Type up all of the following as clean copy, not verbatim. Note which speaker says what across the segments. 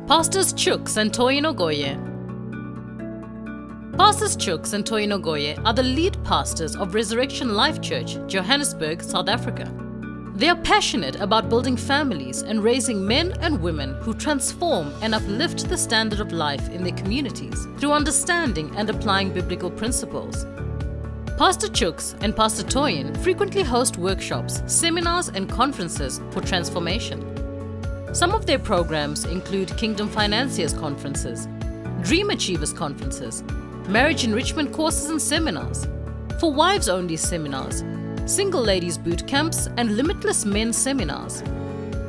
Speaker 1: Pastors Chooks and Toyin Ogoye. Pastors Chooks and Toyin Ogoye are the lead pastors of Resurrection Life Church, Johannesburg, South Africa. They are passionate about building families and raising men and women who transform and uplift the standard of life in their communities through understanding and applying biblical principles. Pastor Chooks and Pastor Toyin frequently host workshops, seminars, and conferences for transformation. Some of their programs include Kingdom Financiers Conferences, Dream Achievers Conferences, Marriage Enrichment Courses and Seminars, for wives-only seminars, Single Ladies Boot Camps, and Limitless Men Seminars.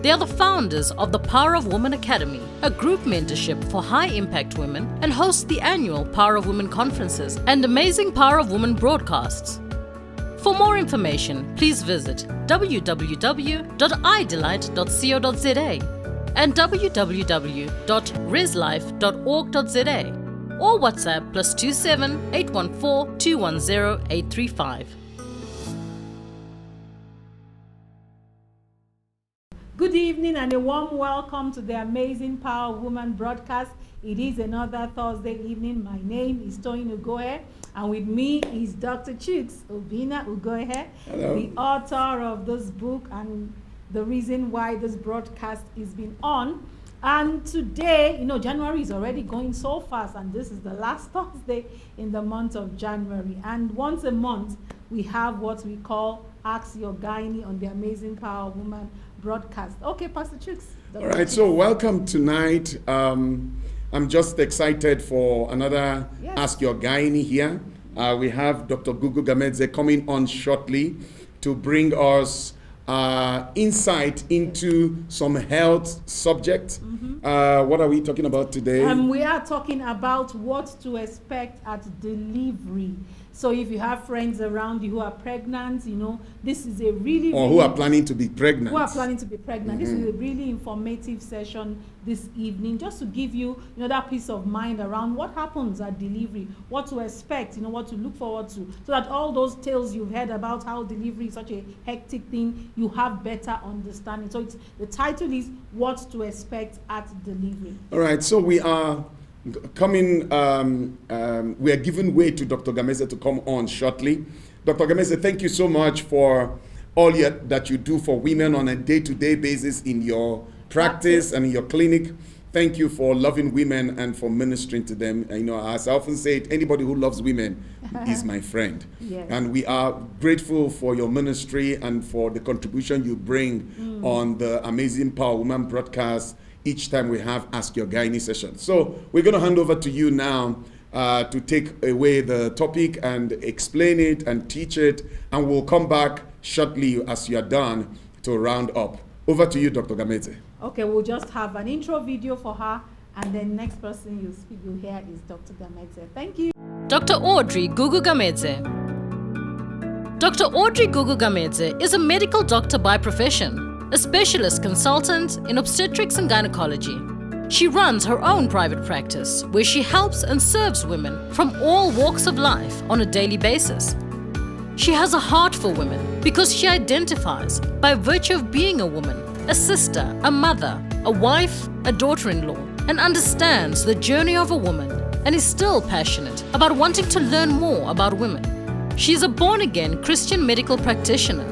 Speaker 1: They are the founders of the Power of Women Academy, a group mentorship for high-impact women, and host the annual Power of Women conferences and amazing Power of Women broadcasts. For more information, please visit www.idelight.co.za and www.reslife.org.za or WhatsApp +27 814 210 835.
Speaker 2: Good evening and a warm welcome to the Amazing Power of Woman broadcast. It is another Thursday evening. My name is Toyin Ogoye, and with me is Dr. Chooks Obina Ogoye, the author of this book and the reason why this broadcast is being on. And today, January is already going so fast, and this is the last Thursday in the month of January. And once a month, we have what we call Ask Your Gynae on the Amazing Power of Woman broadcast. Okay, Pastor Chooks.
Speaker 3: All right, so welcome tonight. I'm just excited for another Ask Your Gynae here. We have Dr. Gugu Gamedze coming on shortly to bring us insight into some health subject. What are we talking about today?
Speaker 2: We are talking about what to expect at delivery. So if you have friends around you who are pregnant, this is a really...
Speaker 3: Or who are planning to be pregnant.
Speaker 2: This is a really informative session this evening, just to give you, that peace of mind around what happens at delivery, what to expect, what to look forward to, so that all those tales you've heard about how delivery is such a hectic thing, you have better understanding. So the title is What to Expect at Delivery. All right,
Speaker 3: so we are coming, we are giving way to Dr. Gamedze to come on shortly. Dr. Gamedze, thank you so much for all that you do for women on a day-to-day basis in your practice and in your clinic. Thank you for loving women and for ministering to them. As I often say, anybody who loves women is my friend.
Speaker 2: Yes.
Speaker 3: And we are grateful for your ministry and for the contribution you bring on the Amazing Power Woman broadcast each time we have Ask Your Gynae session. So we're going to hand over to you now to take away the topic and explain it and teach it, and we'll come back shortly as you are done to round up. Over to you, Dr. Gamedze.
Speaker 2: Okay, we'll just have an intro video for her, and then next person you'll hear is Dr. Gamedze. Thank you.
Speaker 1: Dr. Audrey Gugu Gamedze. Dr. Audrey Gugu Gamedze is a medical doctor by profession, a specialist consultant in obstetrics and gynecology. She runs her own private practice where she helps and serves women from all walks of life on a daily basis. She has a heart for women because she identifies, by virtue of being a woman, a sister, a mother, a wife, a daughter-in-law, and understands the journey of a woman and is still passionate about wanting to learn more about women. She is a born-again Christian medical practitioner.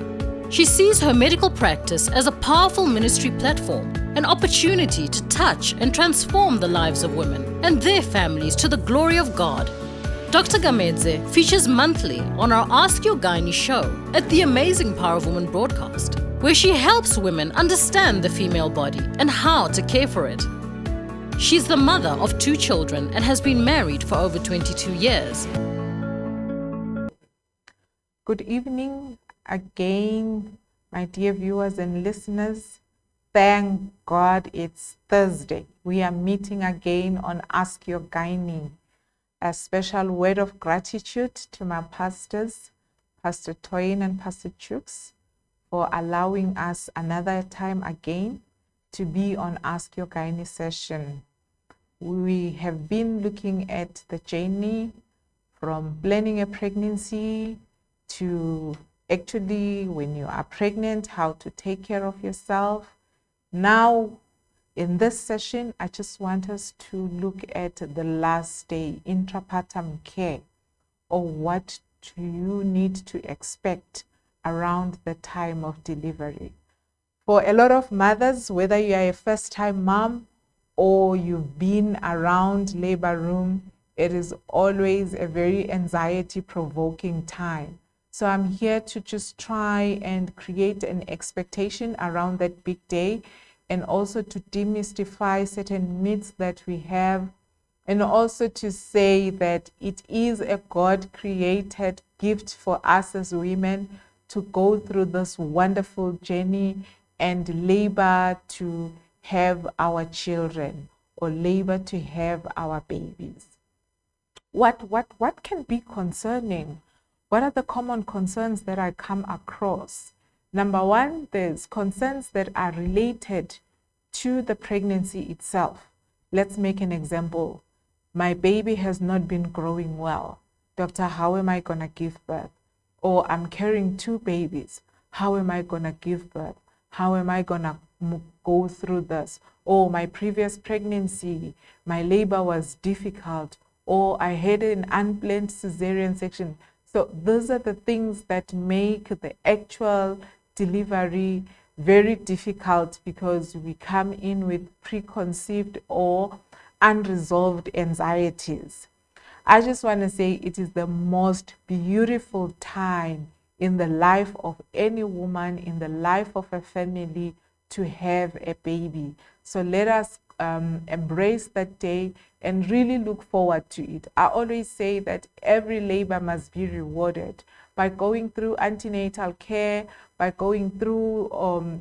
Speaker 1: She sees her medical practice as a powerful ministry platform, an opportunity to touch and transform the lives of women and their families to the glory of God. Dr. Gamedze features monthly on our Ask Your Gynae show at the Amazing Power of Woman broadcast, where she helps women understand the female body and how to care for it. She's the mother of 2 children and has been married for over 22 years.
Speaker 4: Good evening again, my dear viewers and listeners. Thank God it's Thursday. We are meeting again on Ask Your Gynae. A special word of gratitude to my pastors, Pastor Toyin and Pastor Chooks, for allowing us another time again to be on Ask Your Gynae session. We have been looking at the journey from planning a pregnancy to actually when you are pregnant, how to take care of yourself. Now In this session, I just want us to look at the last day, intrapartum care, or what do you need to expect around the time of delivery. For a lot of mothers, whether you are a first-time mom or you've been around labor room, it is always a very anxiety-provoking time. So I'm here to just try and create an expectation around that big day, and also to demystify certain myths that we have, and also to say that it is a God-created gift for us as women to go through this wonderful journey and labor to have our children, or labor to have our babies. What can be concerning? What are the common concerns that I come across? Number one, there's concerns that are related to the pregnancy itself. Let's make an example. My baby has not been growing well. Doctor, how am I going to give birth? Or I'm carrying 2 babies. How am I going to give birth? How am I going to go through this? Or my previous pregnancy, my labor was difficult. Or I had an unplanned cesarean section. So those are the things that make the actual delivery very difficult, because we come in with preconceived or unresolved anxieties. I just want to say it is the most beautiful time in the life of any woman, in the life of a family, to have a baby. So let us embrace that day and really look forward to it. I always say that every labor must be rewarded by going through antenatal care, by going through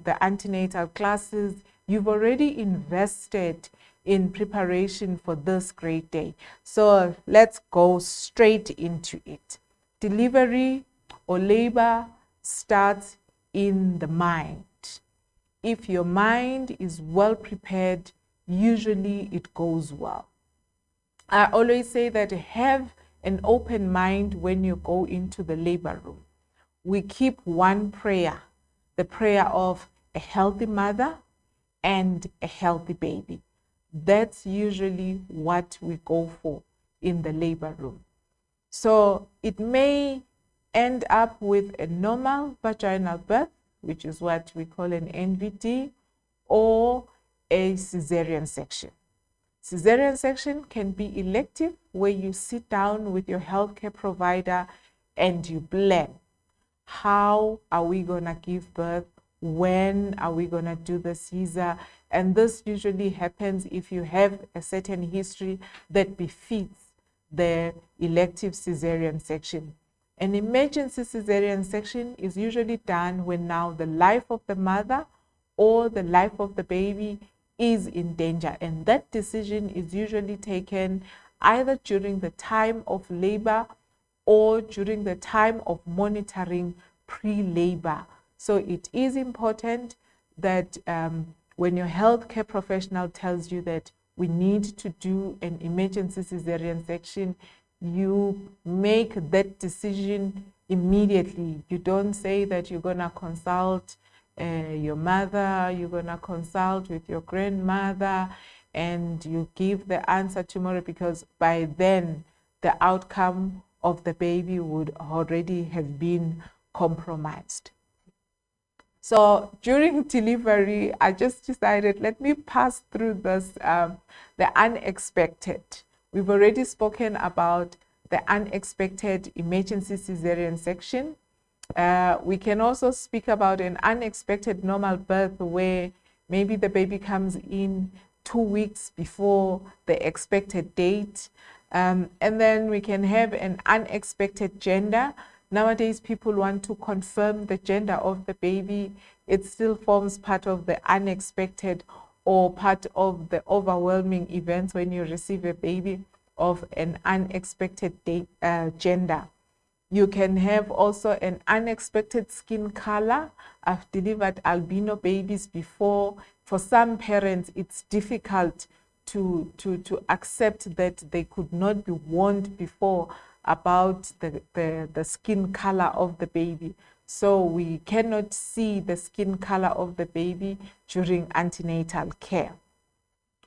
Speaker 4: the antenatal classes. You've already invested in preparation for this great day. So let's go straight into it. Delivery or labor starts in the mind. If your mind is well prepared, usually it goes well. I always say that have an open mind when you go into the labor room. We keep one prayer, the prayer of a healthy mother and a healthy baby. That's usually what we go for in the labor room. So it may end up with a normal vaginal birth, which is what we call an NVT, or a cesarean section. Cesarean section can be elective, where you sit down with your healthcare provider and you plan. How are we going to give birth? When are we going to do the Caesar? And this usually happens if you have a certain history that befits the elective cesarean section. An emergency cesarean section is usually done when now the life of the mother or the life of the baby is in danger. And that decision is usually taken either during the time of labor or during the time of monitoring pre-labor. So it is important that when your healthcare professional tells you that we need to do an emergency cesarean section, you make that decision immediately. You don't say that you're going to consult your mother, you're going to consult with your grandmother, and you give the answer tomorrow, because by then the outcome of the baby would already have been compromised. So during delivery, I just decided, let me pass through this, the unexpected. We've already spoken about the unexpected emergency cesarean section. We can also speak about an unexpected normal birth, where maybe the baby comes in 2 weeks before the expected date. And then we can have an unexpected gender. Nowadays, people want to confirm the gender of the baby. It still forms part of the unexpected or part of the overwhelming events when you receive a baby of an unexpected gender. You can have also an unexpected skin color. I've delivered albino babies before. For some parents, it's difficult to accept that they could not be warned before about the skin color of the baby. So we cannot see the skin color of the baby during antenatal care.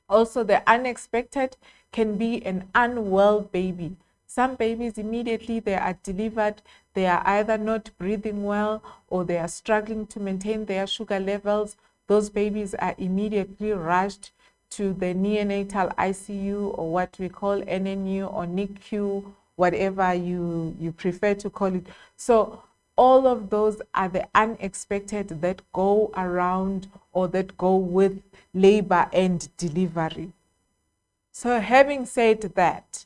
Speaker 4: Also, the unexpected can be an unwell baby. Some babies, immediately they are delivered, they are either not breathing well or they are struggling to maintain their sugar levels. Those babies are immediately rushed to the neonatal ICU, or what we call NNU or NICU, whatever you prefer to call it. So all of those are the unexpected that go around or that go with labor and delivery. So having said that,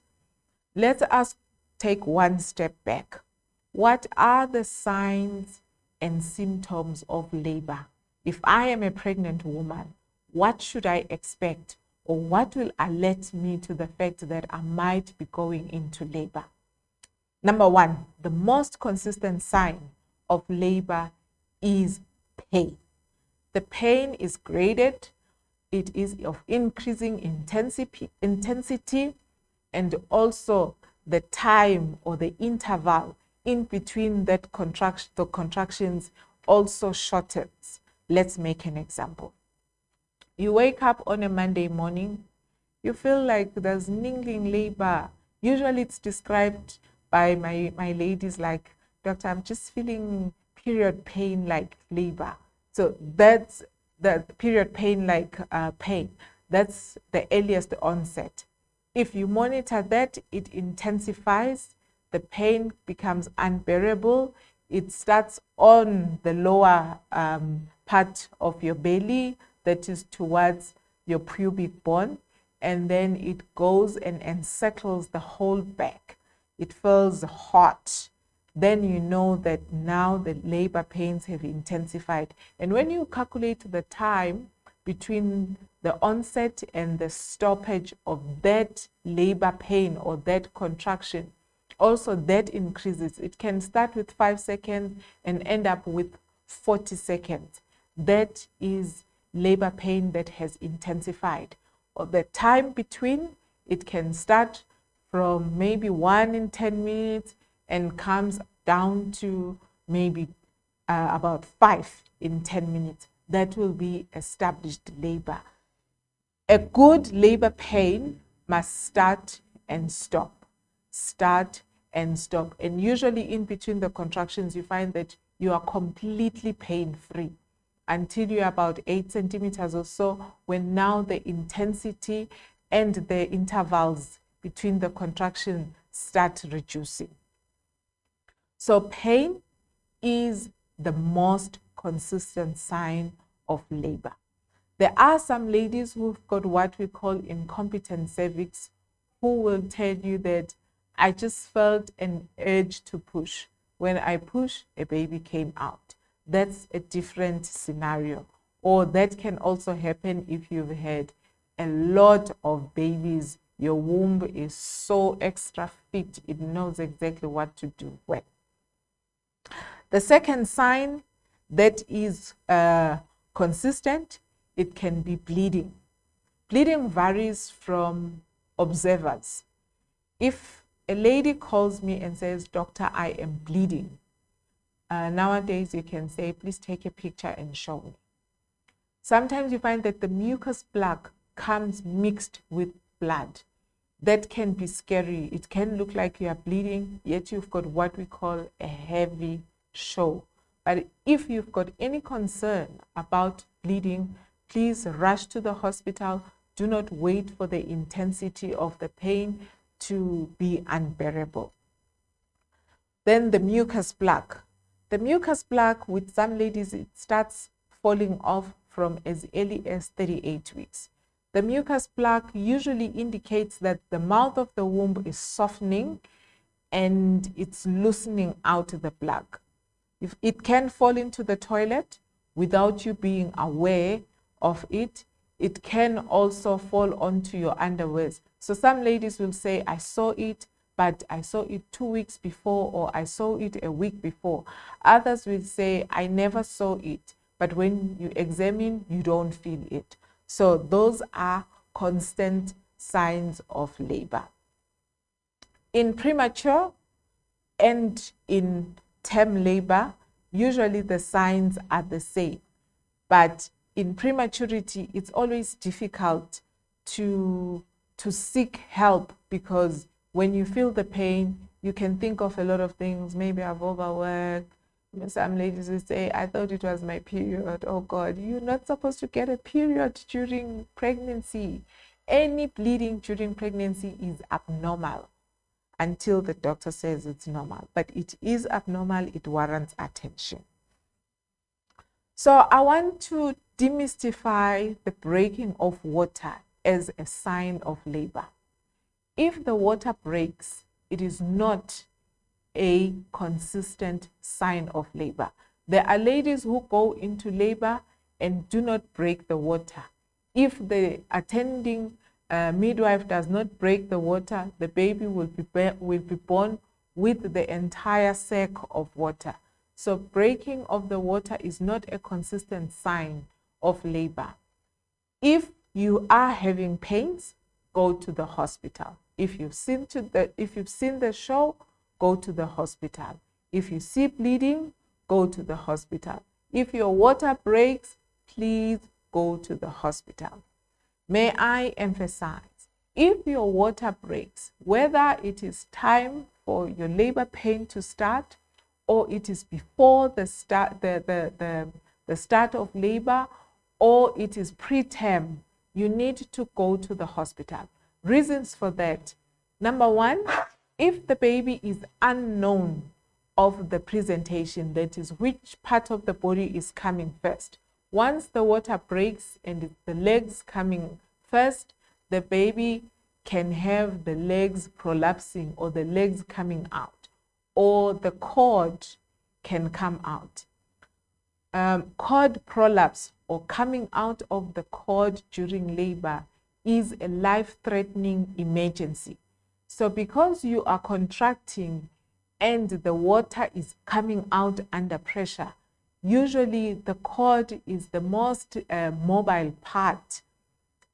Speaker 4: let us take one step back. What are the signs and symptoms of labor? If I am a pregnant woman, what should I expect, or what will alert me to the fact that I might be going into labor? Number one, the most consistent sign of labor is pain. The pain is graded. It is of increasing intensity, and also the time or the interval in between that the contractions also shortens. Let's make an example. You wake up on a Monday morning, you feel like there's niggling labor. Usually it's described by my ladies like, doctor, I'm just feeling period pain like labor. So that's the period pain like pain. That's the earliest onset. If you monitor that, it intensifies, the pain becomes unbearable. It starts on the lower part of your belly, that is towards your pubic bone, and then it goes and encircles the whole back. It feels hot. Then you know that now the labor pains have intensified. And when you calculate the time between the onset and the stoppage of that labor pain or that contraction, also that increases. It can start with 5 seconds and end up with 40 seconds. That is labor pain that has intensified. Or the time between, it can start from maybe 1 in 10 minutes and comes down to maybe about 5 in 10 minutes. That will be established labor. A good labor pain must start and stop, start and stop. And usually in between the contractions, you find that you are completely pain-free until you're about 8 centimeters or so, when now the intensity and the intervals between the contraction start reducing. So pain is the most consistent sign of labor. There are some ladies who've got what we call incompetent cervix, who will tell you that I just felt an urge to push. When I push, a baby came out. That's a different scenario. Or that can also happen if you've had a lot of babies. Your womb is so extra fit, it knows exactly what to do when. The second sign that is consistent, it can be bleeding. Bleeding varies from observers. If a lady calls me and says, doctor, I am bleeding, nowadays you can say, please take a picture and show me. Sometimes you find that the mucus plug comes mixed with blood. That can be scary. It can look like you are bleeding, yet you've got what we call a heavy show. But if you've got any concern about bleeding, please rush to the hospital. Do not wait for the intensity of the pain to be unbearable. Then the mucus plug. The mucus plug, with some ladies, it starts falling off from as early as 38 weeks. The mucus plug usually indicates that the mouth of the womb is softening and it's loosening out the plug. If it can fall into the toilet without you being aware of it, it can also fall onto your underwears. So some ladies will say, I saw it, but I saw it 2 weeks before, or I saw it a week before. Others will say, I never saw it, but when you examine, you don't feel it. So those are constant signs of labor. In premature and in term labor, usually the signs are the same. But in prematurity, it's always difficult to seek help, because when you feel the pain, you can think of a lot of things. Maybe I've overworked. Some ladies will say, I thought it was my period. Oh God, you're not supposed to get a period during pregnancy. Any bleeding during pregnancy is abnormal until the doctor says it's normal. But it is abnormal, it warrants attention. So I want to demystify the breaking of water as a sign of labor. If the water breaks, it is not a consistent sign of labor. There are ladies who go into labor and do not break the water. If the attending midwife does not break the water, the baby will be born with the entire sack of water. So breaking of the water is not a consistent sign of labor. If you are having pains, go to the hospital. If you've seen the show, go to the hospital. If you see bleeding, go to the hospital. If your water breaks, please go to the hospital. May I emphasize, if your water breaks, whether it is time for your labor pain to start, or it is before the start of labor, or it is preterm, you need to go to the hospital. Reasons for that: number one, if the baby is unknown of the presentation, that is, which part of the body is coming first. Once the water breaks and it's the legs coming first, the baby can have the legs prolapsing or the legs coming out, or the cord can come out. Cord prolapse or coming out of the cord during labor is a life-threatening emergency. So because you are contracting and the water is coming out under pressure, usually the cord is the most mobile part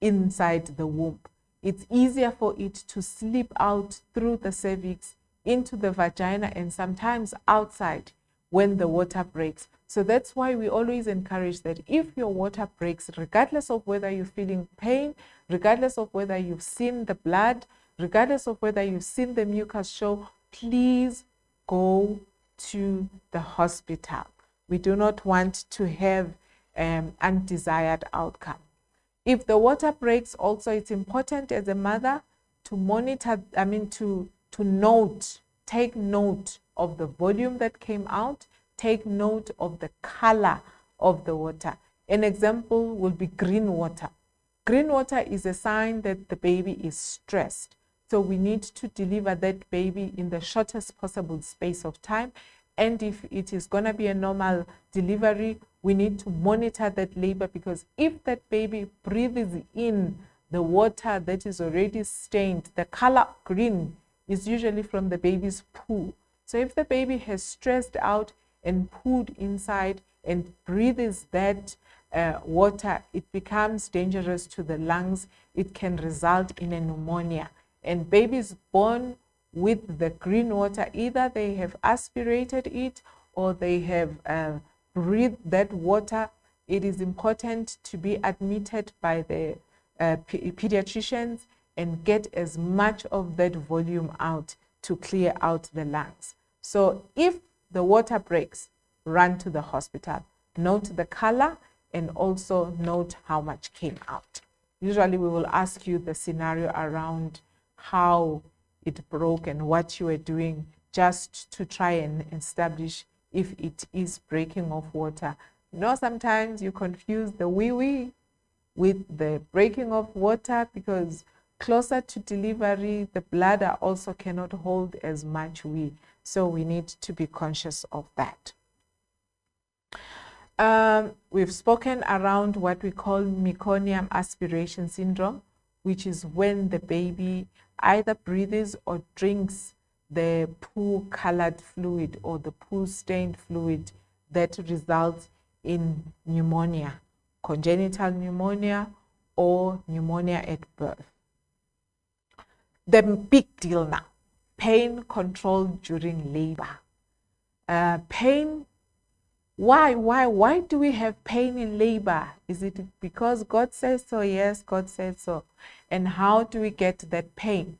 Speaker 4: inside the womb. It's easier for it to slip out through the cervix into the vagina and sometimes outside when the water breaks. So that's why we always encourage that if your water breaks, regardless of whether you're feeling pain, regardless of whether you've seen the blood, regardless of whether you've seen the mucus show, please go to the hospital. We do not want to have undesired outcome. If the water breaks, also it's important as a mother to monitor, take note of the volume that came out, take note of the color of the water. An example will be green water. Green water is a sign that the baby is stressed. So we need to deliver that baby in the shortest possible space of time. And if it is going to be a normal delivery, we need to monitor that labor, because if that baby breathes in the water that is already stained, the color green is usually from the baby's poo. So if the baby has stressed out and pooed inside and breathes that water, it becomes dangerous to the lungs. It can result in a pneumonia. And babies born with the green water, either they have aspirated it or they have breathed that water. It is important to be admitted by the pediatricians and get as much of that volume out to clear out the lungs. So if the water breaks, run to the hospital. Note the color and also note how much came out. Usually we will ask you the scenario around how it broke and what you were doing, just to try and establish if it is breaking of water. You know, sometimes you confuse the wee-wee with the breaking of water, because closer to delivery, the bladder also cannot hold as much wee. So we need to be conscious of that. We've spoken around what we call meconium aspiration syndrome, which is when the baby either breathes or drinks the poo-colored fluid or the poo-stained fluid that results in pneumonia, congenital pneumonia or pneumonia at birth. The big deal now, pain control during labor. Pain, why do we have pain in labor? Is it because God says so? Yes, God says so. And how do we get that pain?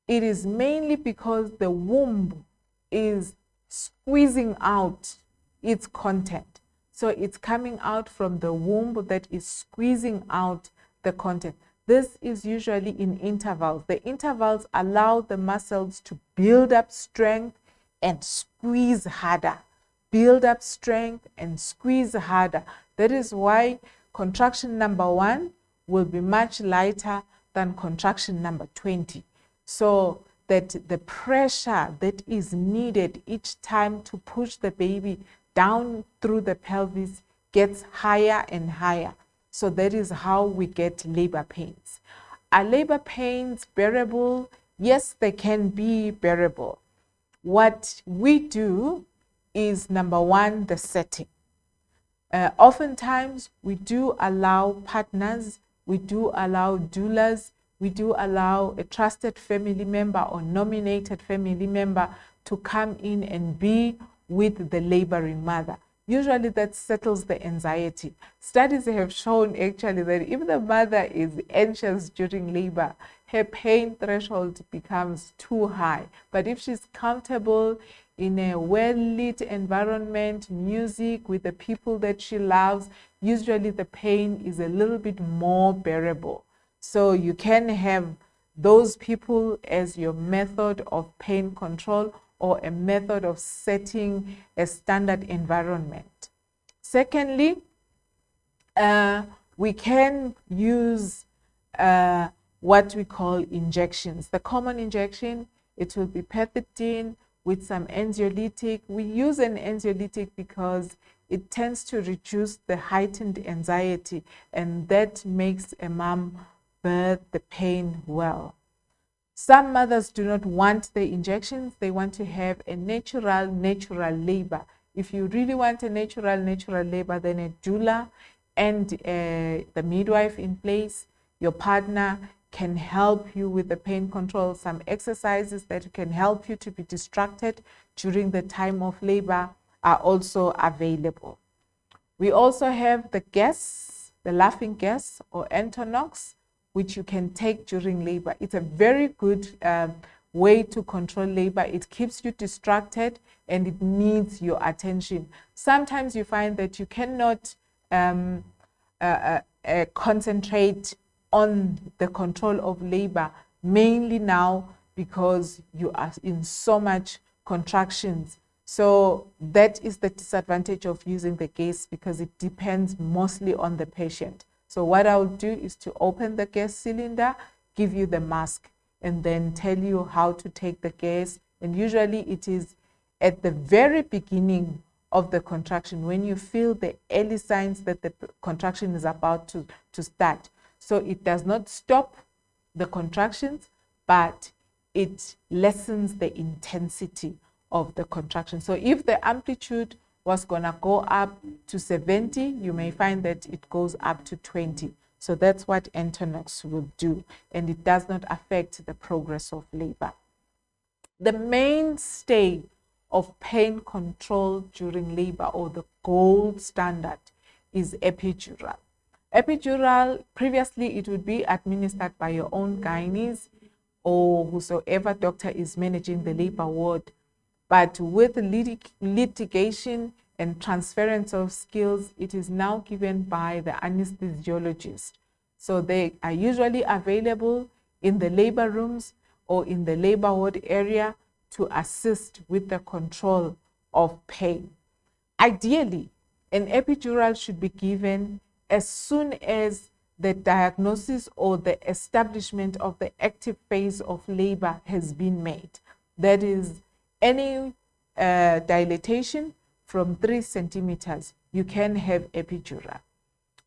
Speaker 4: It is mainly because the womb is squeezing out its content. So it's coming out from the womb that is squeezing out the content. This is usually in intervals. The intervals allow the muscles to build up strength and squeeze harder. Build up strength and squeeze harder. That is why contraction number 1 will be much lighter than contraction number 20. So that the pressure that is needed each time to push the baby down through the pelvis gets higher and higher. So that is how we get labor pains. Are labor pains bearable? Yes, they can be bearable. What we do is, number 1, the setting. Oftentimes, we do allow partners, we do allow doulas, we do allow a trusted family member or nominated family member to come in and be with the laboring mother. Usually that settles the anxiety. Studies have shown actually that if the mother is anxious during labor, her pain threshold becomes too high. But if she's comfortable in a well-lit environment, music with the people that she loves, usually the pain is a little bit more bearable. So you can have those people as your method of pain control or a method of setting a standard environment. Secondly, we can use what we call injections. The common injection, it will be pertain with some anxiolytic. We use an anxiolytic because it tends to reduce the heightened anxiety, and that makes a mom birth the pain well. Some mothers do not want the injections. They want to have a natural labor. If you really want a natural labor, then a doula and the midwife in place, your partner can help you with the pain control. Some exercises that can help you to be distracted during the time of labor are also available. We also have the gas, the laughing gas or Entonox, which you can take during labor. It's a very good way to control labor. It keeps you distracted and it needs your attention. Sometimes you find that you cannot concentrate on the control of labor, mainly now because you are in so much contractions. So that is the disadvantage of using the gas, because it depends mostly on the patient. So what I'll do is to open the gas cylinder, give you the mask, and then tell you how to take the gas. And usually it is at the very beginning of the contraction, when you feel the early signs that the contraction is about to start. So it does not stop the contractions, but it lessens the intensity of the contraction. So if the amplitude was gonna go up to 70, you may find that it goes up to 20. So that's what Entonox will do, and it does not affect the progress of labor. The mainstay of pain control during labor, or the gold standard, is epidural. Epidural, previously it would be administered by your own gynaes or whosoever doctor is managing the labor ward. But with litigation and transference of skills, it is now given by the anesthesiologist. So they are usually available in the labor rooms or in the labor ward area to assist with the control of pain. Ideally, an epidural should be given as soon as the diagnosis or the establishment of the active phase of labor has been made. That is, any dilatation from 3 centimeters, you can have epidural.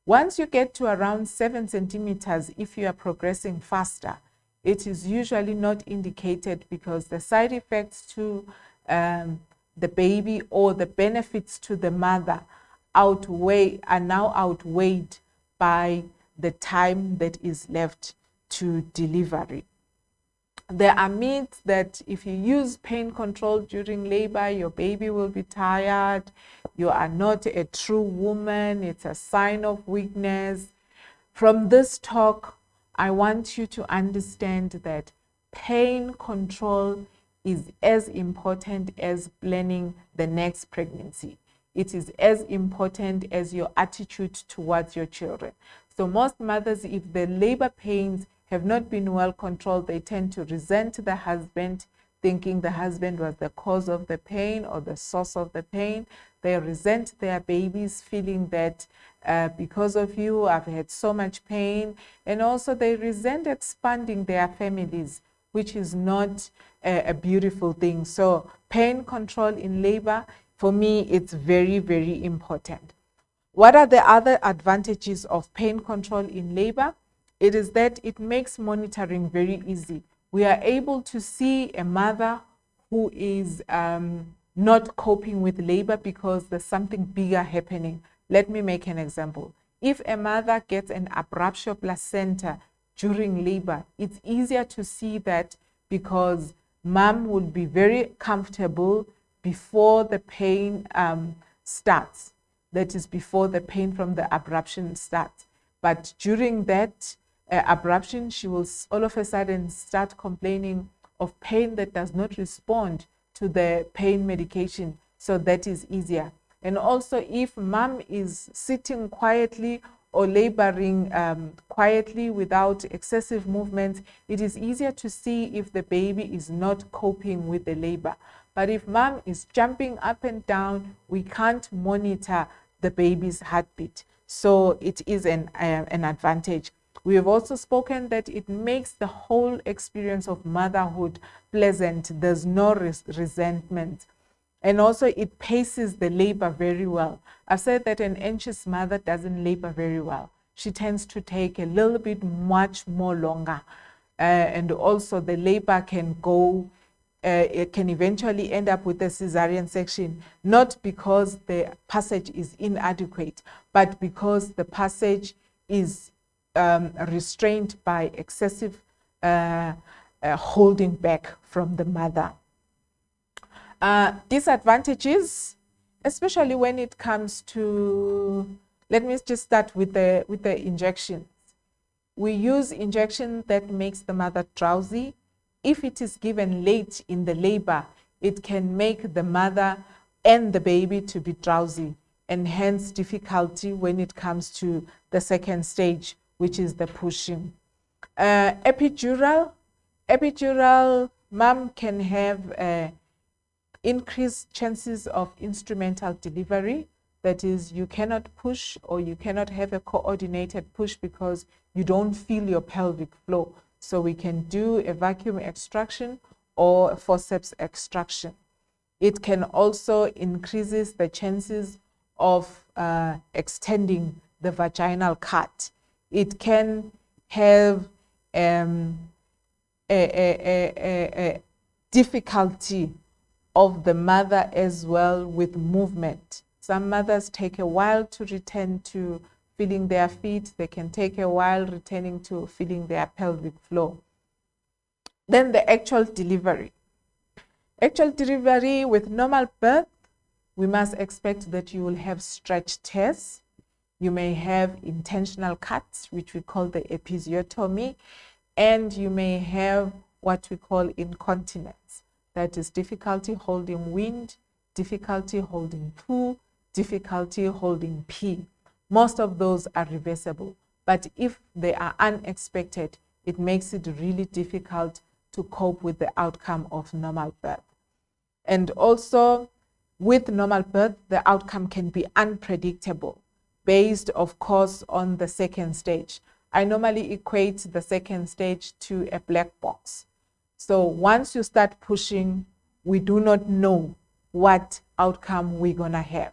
Speaker 4: Once you get to around 7 centimeters, if you are progressing faster, it is usually not indicated, because the side effects to the baby or the benefits to the mother are now outweighed by the time that is left to delivery. There are myths that if you use pain control during labor, your baby will be tired, you are not a true woman, it's a sign of weakness. From this talk, I want you to understand that pain control is as important as planning the next pregnancy. It is as important as your attitude towards your children. So most mothers, if the labor pains have not been well controlled, they tend to resent the husband, thinking the husband was the cause of the pain or the source of the pain. They resent their babies, feeling that because of you, I've had so much pain. And also they resent expanding their families, which is not a beautiful thing. So pain control in labor, for me, it's very, very important. What are the other advantages of pain control in labor? It is that it makes monitoring very easy. We are able to see a mother who is not coping with labor because there's something bigger happening. Let me make an example. If a mother gets an abruptio placenta during labor, it's easier to see that because mom will be very comfortable before the pain starts. That is before the pain from the abruption starts. But during that abruption, she will all of a sudden start complaining of pain that does not respond to the pain medication. So that is easier. And also if mom is sitting quietly or laboring quietly without excessive movement, it is easier to see if the baby is not coping with the labor. But if mom is jumping up and down, we can't monitor the baby's heartbeat. So it is an advantage. We have also spoken that it makes the whole experience of motherhood pleasant. There's no resentment. And also it paces the labor very well. I've said that an anxious mother doesn't labor very well. She tends to take a little bit much more longer. And also the labor can go, it can eventually end up with a cesarean section, not because the passage is inadequate, but because the passage is restrained by excessive holding back from the mother. Disadvantages, especially when it comes to, let me just start with the injections. We use injection that makes the mother drowsy. If it is given late in the labor, it can make the mother and the baby to be drowsy, and hence difficulty when it comes to the second stage, which is the pushing. Epidural, mom can have increased chances of instrumental delivery. That is, you cannot push or you cannot have a coordinated push because you don't feel your pelvic floor. So we can do a vacuum extraction or a forceps extraction. It can also increases the chances of extending the vaginal cut. It can have a difficulty of the mother as well with movement. Some mothers take a while to return to feeling their feet. They can take a while returning to feeling their pelvic floor. Then the actual delivery. Actual delivery with normal birth, we must expect that you will have stretch tears. You may have intentional cuts, which we call the episiotomy, and you may have what we call incontinence. That is difficulty holding wind, difficulty holding poo, difficulty holding pee. Most of those are reversible, but if they are unexpected, it makes it really difficult to cope with the outcome of normal birth. And also with normal birth, the outcome can be unpredictable based, of course, on the second stage. I normally equate the second stage to a black box. So once you start pushing, we do not know what outcome we're gonna have.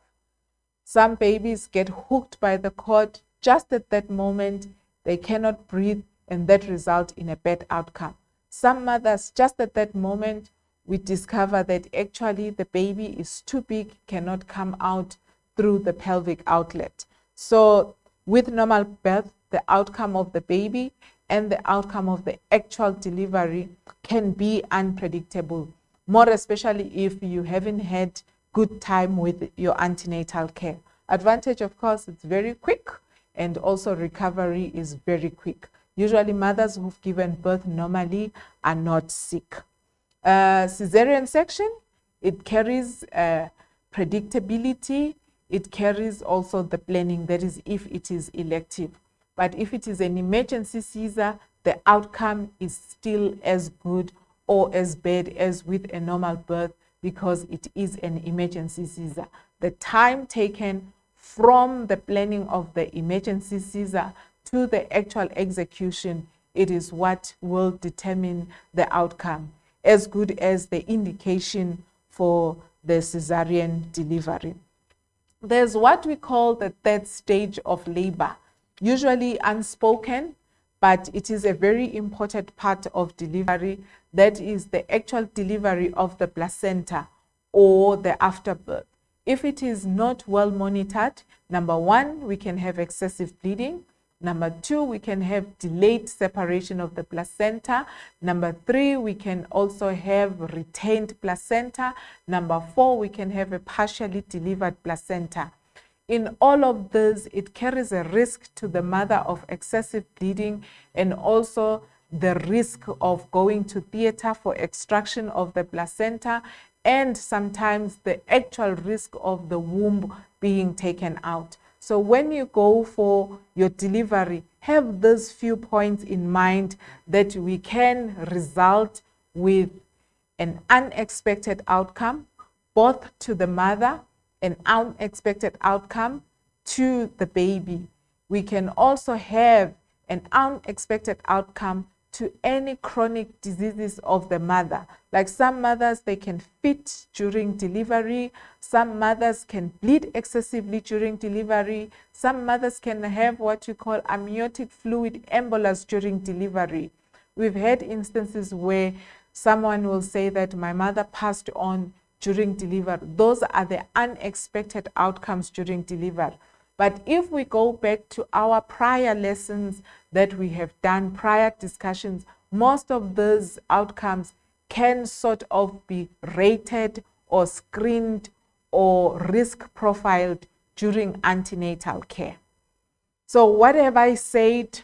Speaker 4: Some babies get hooked by the cord just at that moment. They cannot breathe, and that results in a bad outcome. Some mothers, just at that moment, we discover that actually the baby is too big, cannot come out through the pelvic outlet. So with normal birth, the outcome of the baby and the outcome of the actual delivery can be unpredictable, more especially if you haven't had good time with your antenatal care. Advantage, of course, it's very quick, and also recovery is very quick. Usually mothers who've given birth normally are not sick. Cesarean section, it carries predictability. It carries also the planning, that is if it is elective. But if it is an emergency Caesar, the outcome is still as good or as bad as with a normal birth because it is an emergency Caesar. The time taken from the planning of the emergency Caesar to the actual execution, it is what will determine the outcome, as good as the indication for the cesarean delivery. There's what we call the third stage of labor, usually unspoken, but it is a very important part of delivery. That is the actual delivery of the placenta or the afterbirth. If it is not well monitored, number one, we can have excessive bleeding. Number two, we can have delayed separation of the placenta. Number three, we can also have retained placenta. Number four, we can have a partially delivered placenta. In all of this, it carries a risk to the mother of excessive bleeding and also the risk of going to theater for extraction of the placenta and sometimes the actual risk of the womb being taken out. So when you go for your delivery, have these few points in mind that we can result with an unexpected outcome, both to the mother, an unexpected outcome to the baby. We can also have an unexpected outcome to any chronic diseases of the mother. Like some mothers, they can fit during delivery. Some mothers can bleed excessively during delivery. Some mothers can have what you call amniotic fluid embolus during delivery. We've had instances where someone will say that my mother passed on during delivery. Those are the unexpected outcomes during delivery. But if we go back to our prior lessons that we have done, prior discussions, most of those outcomes can sort of be rated or screened or risk profiled during antenatal care. So what have I said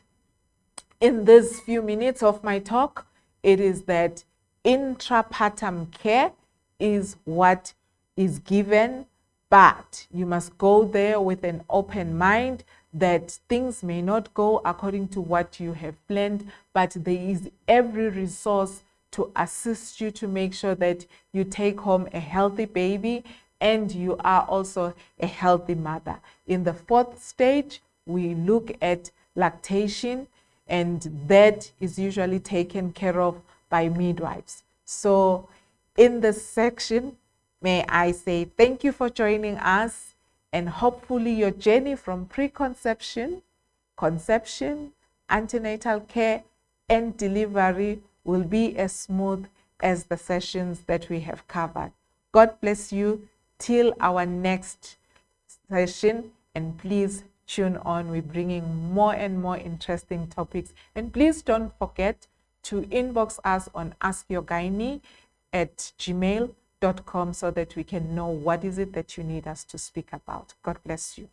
Speaker 4: in these few minutes of my talk? It is that intrapartum care is what is given, but you must go there with an open mind that things may not go according to what you have planned, but there is every resource to assist you to make sure that you take home a healthy baby and you are also a healthy mother. In the fourth stage, we look at lactation, and that is usually taken care of by midwives. So in this section, may I say thank you for joining us, and hopefully your journey from preconception, conception, antenatal care, and delivery will be as smooth as the sessions that we have covered. God bless you till our next session, and please tune on. We're bringing more and more interesting topics. And please don't forget to inbox us on askyourgynae@gmail.com so that we can know what is it that you need us to speak about. God bless you.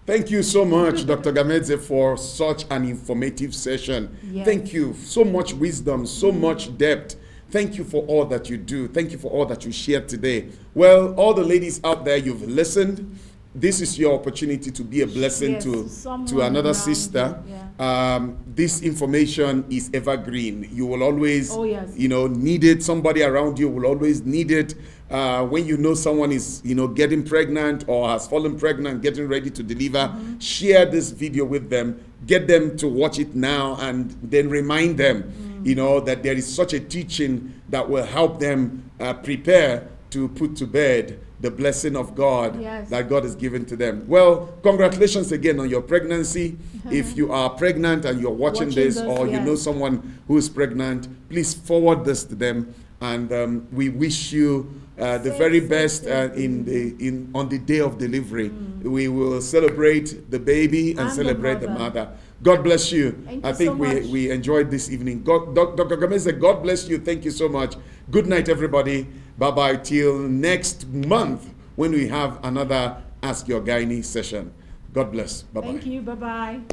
Speaker 3: Thank you so much, Dr. Gamedze, for such an informative session.
Speaker 2: Yes.
Speaker 3: Thank you. So much wisdom, so much depth. Thank you for all that you do. Thank you for all that you shared today. Well, all the ladies out there, you've listened. This is your opportunity to be a blessing
Speaker 2: Yes,
Speaker 3: to
Speaker 2: someone
Speaker 3: another
Speaker 2: around
Speaker 3: sister.
Speaker 2: you, yeah.
Speaker 3: This information is evergreen. You will always,
Speaker 2: Oh, yes.
Speaker 3: need it. Somebody around you will always need it. When you know someone is, getting pregnant or has fallen pregnant, getting ready to deliver, share this video with them. Get them to watch it now, and then remind them, that there is such a teaching that will help them prepare to put to bed the blessing of God
Speaker 2: Yes.
Speaker 3: that God has given to them. Well, congratulations again on your pregnancy. If you are pregnant and you're watching this, or you
Speaker 2: yes.
Speaker 3: know someone who is pregnant, please forward this to them. And we wish you the very best on the day of delivery. We will celebrate the baby and
Speaker 2: And the
Speaker 3: celebrate the
Speaker 2: mother.
Speaker 3: mother. God bless you.
Speaker 2: Thank
Speaker 3: I
Speaker 2: you
Speaker 3: think
Speaker 2: so much.
Speaker 3: we enjoyed this evening. Dr. Gameze, God bless you. Thank you so much. Good night, everybody. Bye-bye till next month when we have another Ask Your Gynae session. God bless. Bye-bye.
Speaker 2: Thank you. Bye-bye.